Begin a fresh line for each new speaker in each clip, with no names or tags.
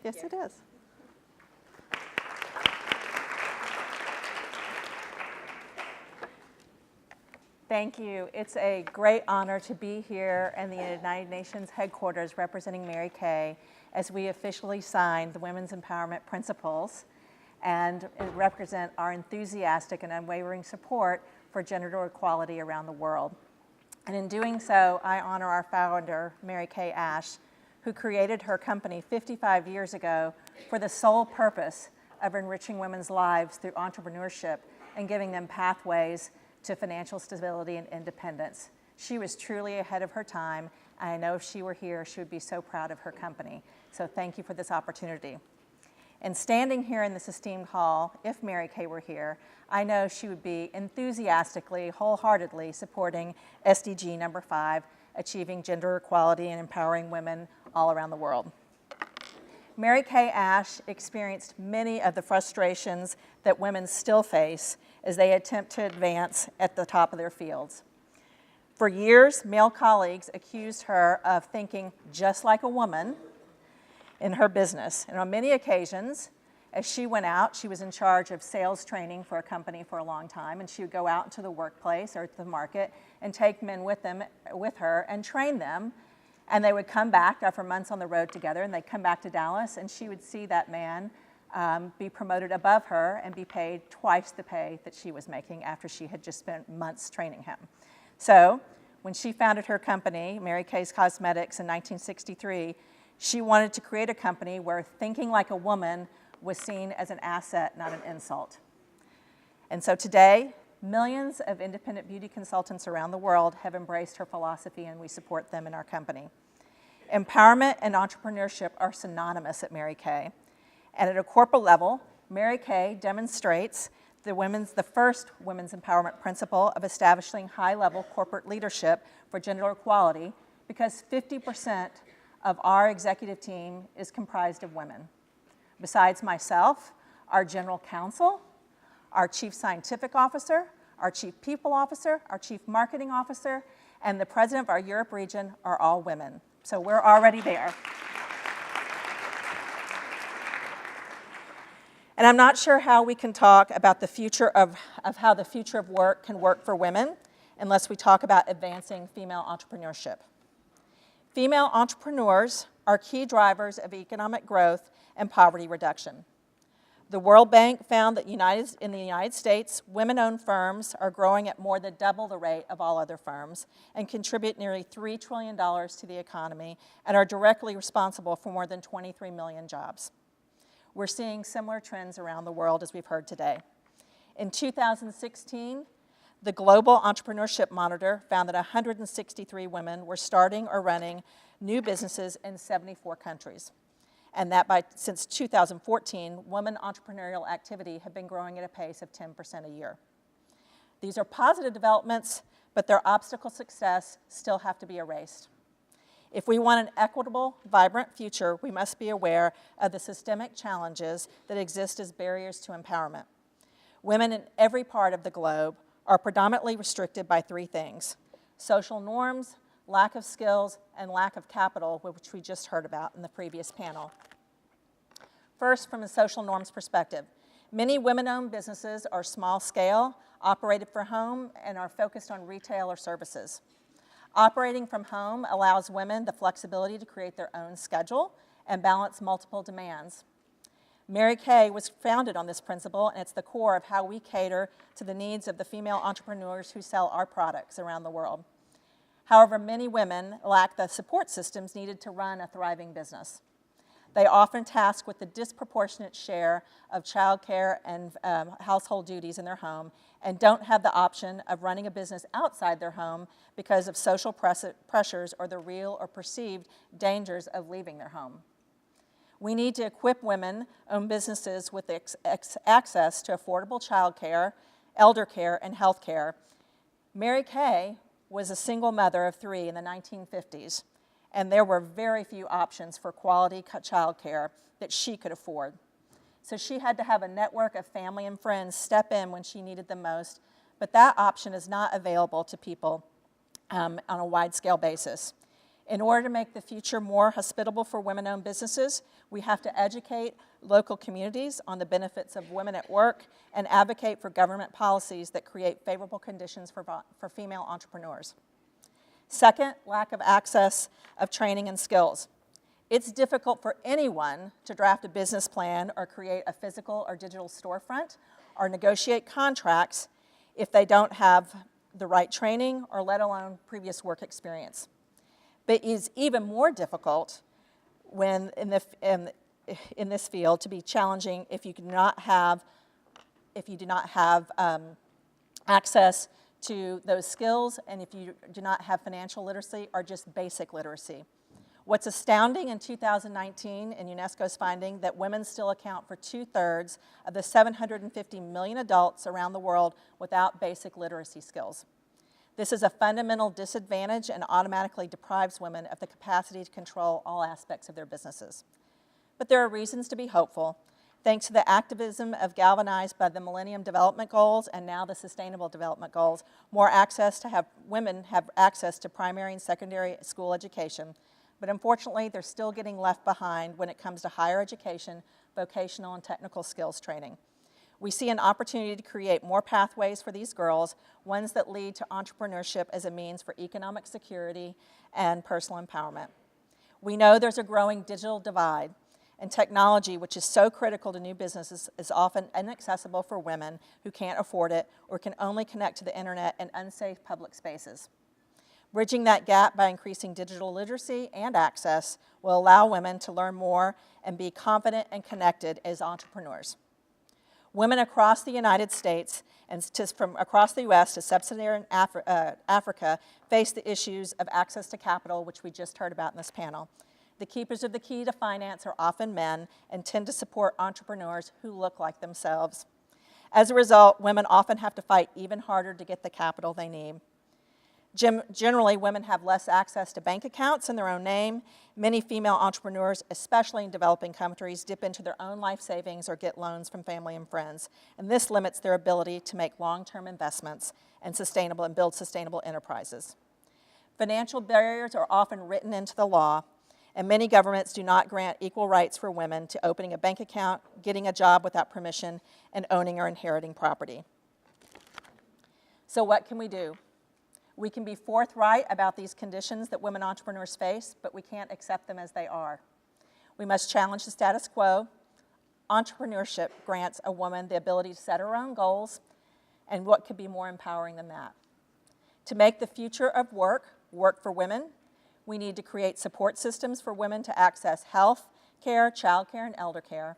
Yes, it is. Thank you. It's a great honor to be here in the United Nations headquarters representing Mary Kay as we officially signed the Women's Empowerment Principles and represent our enthusiastic and unwavering support for gender equality around the world. And in doing so, I honor our founder, Mary Kay Ash, who created her company 55 years ago for the sole purpose of enriching women's lives through entrepreneurship and giving them pathways to financial stability and independence. She was truly ahead of her time, and I know if she were here, she would be so proud of her company. So thank you for this opportunity. And standing here in this esteemed hall, if Mary Kay were here, I know she would be enthusiastically, wholeheartedly supporting SDG number 5, achieving gender equality and empowering women all around the world. Mary Kay Ash experienced many of the frustrations that women still face as they attempt to advance at the top of their fields. For years, male colleagues accused her of thinking just like a woman in her business. And on many occasions, as she went out, she was in charge of sales training for a company for a long time, and she would go out into the workplace or to the market and take men with her and train them. And they would come back after months on the road together, and they'd come back to Dallas, and she would see that man be promoted above her and be paid twice the pay that she was making after she had just spent months training him. So when she founded her company, Mary Kay's Cosmetics, in 1963, she wanted to create a company where thinking like a woman was seen as an asset, not an insult. And so today, millions of independent beauty consultants around the world have embraced her philosophy, and we support them in our company. Empowerment and entrepreneurship are synonymous at Mary Kay. And at a corporate level, Mary Kay demonstrates the first women's empowerment principle of establishing high-level corporate leadership for gender equality, because 50% of our executive team is comprised of women. Besides myself, our general counsel, our chief scientific officer, our chief people officer, our chief marketing officer, and the president of our Europe region are all women. So we're already there. And I'm not sure how we can talk about the future of how the future of work can work for women unless we talk about advancing female entrepreneurship. Female entrepreneurs are key drivers of economic growth and poverty reduction. The World Bank found that in the United States, women-owned firms are growing at more than double the rate of all other firms and contribute nearly $3 trillion to the economy and are directly responsible for more than 23 million jobs. We're seeing similar trends around the world, as we've heard today. In 2016, the Global Entrepreneurship Monitor found that 163 women were starting or running new businesses in 74 countries. And that since 2014, women entrepreneurial activity have been growing at a pace of 10% a year. These are positive developments, but their obstacles to success still have to be erased. If we want an equitable, vibrant future, we must be aware of the systemic challenges that exist as barriers to empowerment. Women in every part of the globe are predominantly restricted by 3 things: social norms, lack of skills, and lack of capital, which we just heard about in the previous panel. First, from a social norms perspective, many women-owned businesses are small scale, operated from home, and are focused on retail or services. Operating from home allows women the flexibility to create their own schedule and balance multiple demands. Mary Kay was founded on this principle, and it's the core of how we cater to the needs of the female entrepreneurs who sell our products around the world. However, many women lack the support systems needed to run a thriving business. They are often tasked with the disproportionate share of childcare and household duties in their home and don't have the option of running a business outside their home because of social pressures or the real or perceived dangers of leaving their home. We need to equip women-owned businesses with access to affordable childcare, elder care, and health care. Mary Kay was a single mother of 3 in the 1950s, and there were very few options for quality childcare that she could afford. So she had to have a network of family and friends step in when she needed them most, but that option is not available to people on a wide-scale basis. In order to make the future more hospitable for women-owned businesses, we have to educate local communities on the benefits of women at work and advocate for government policies that create favorable conditions for female entrepreneurs. Second, lack of access of training and skills. It's difficult for anyone to draft a business plan or create a physical or digital storefront or negotiate contracts if they don't have the right training or let alone previous work experience. But it is even more difficult when in this field to be challenging if you do not have access to those skills and if you do not have financial literacy or just basic literacy. What's astounding in 2019 in UNESCO's finding that women still account for 2/3 of the 750 million adults around the world without basic literacy skills. This is a fundamental disadvantage and automatically deprives women of the capacity to control all aspects of their businesses. But there are reasons to be hopeful. Thanks to the activism galvanized by the Millennium Development Goals and now the Sustainable Development Goals, women have access to primary and secondary school education. But unfortunately, they're still getting left behind when it comes to higher education, vocational and technical skills training. We see an opportunity to create more pathways for these girls, ones that lead to entrepreneurship as a means for economic security and personal empowerment. We know there's a growing digital divide, and technology, which is so critical to new businesses, is often inaccessible for women who can't afford it or can only connect to the internet in unsafe public spaces. Bridging that gap by increasing digital literacy and access will allow women to learn more and be confident and connected as entrepreneurs. Women across the United States and from across the U.S. to sub-Saharan Africa face the issues of access to capital, which we just heard about in this panel. The keepers of the key to finance are often men and tend to support entrepreneurs who look like themselves. As a result, women often have to fight even harder to get the capital they need. Generally, women have less access to bank accounts in their own name. Many female entrepreneurs, especially in developing countries, dip into their own life savings or get loans from family and friends. And this limits their ability to make long-term investments and build sustainable enterprises. Financial barriers are often written into the law, and many governments do not grant equal rights for women to opening a bank account, getting a job without permission, and owning or inheriting property. So what can we do? We can be forthright about these conditions that women entrepreneurs face, but we can't accept them as they are. We must challenge the status quo. Entrepreneurship grants a woman the ability to set her own goals, and what could be more empowering than that? To make the future of work for women, we need to create support systems for women to access health care, child care, and elder care,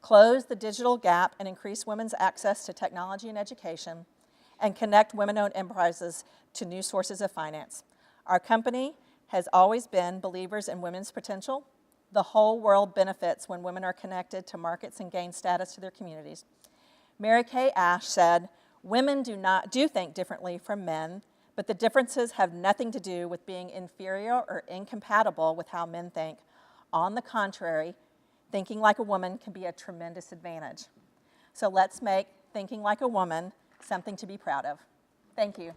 close the digital gap and increase women's access to technology and education, and connect women-owned enterprises to new sources of finance. Our company has always been believers in women's potential. The whole world benefits when women are connected to markets and gain status to their communities. Mary Kay Ash said, "Women do think differently from men, but the differences have nothing to do with being inferior or incompatible with how men think. On the contrary, thinking like a woman can be a tremendous advantage." So let's make thinking like a woman something to be proud of. Thank you.